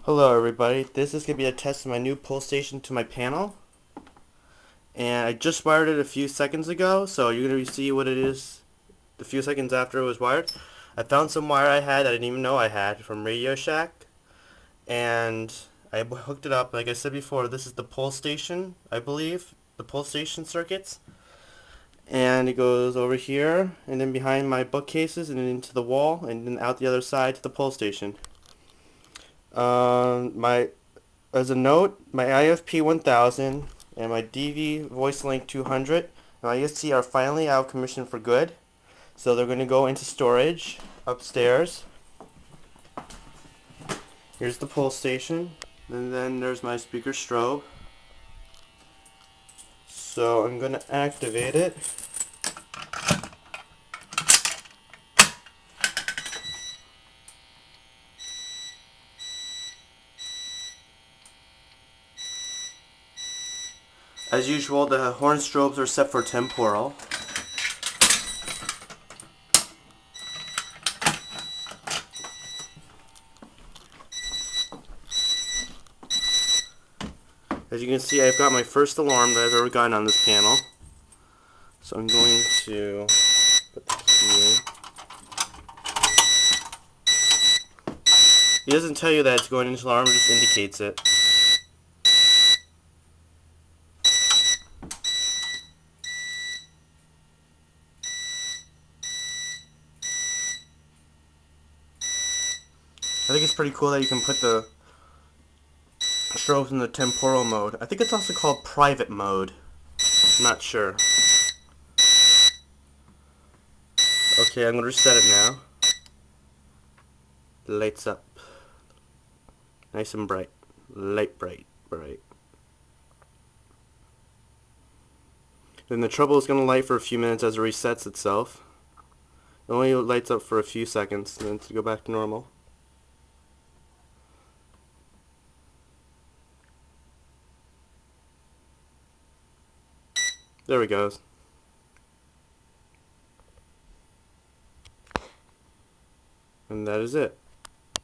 Hello everybody, this is going to be a test of my new pull station to my panel, and I just wired it a few seconds ago, so you're going to see what it is a few seconds after it was wired. I found some wire I had that I didn't even know I had from Radio Shack, and I hooked it up. Like I said before, this is the pull station, I believe, the pull station circuits, and it goes over here, and then behind my bookcases, and then into the wall, and then out the other side to the pull station. My As a note, my IFP 1000 and my DV Voice Link 200 and my ESC are finally out of commission for good. So they're going to go into storage upstairs. Here's the pull station. And then there's my speaker strobe. So I'm going to activate it. As usual, the horn strobes are set for temporal. As you can see, I've got my first alarm that I've ever gotten on this panel. So I'm going to put the key in. He doesn't tell you that it's going into alarm, it just indicates it. I think it's pretty cool that you can put the strobes in the temporal mode. I think it's also called private mode. I'm not sure. Okay, I'm going to reset it now. Lights up. Nice and bright. Light bright. Then the trouble is going to light for a few minutes as it resets itself. It only lights up for a few seconds, and then to go back to normal. There we go. And that is it.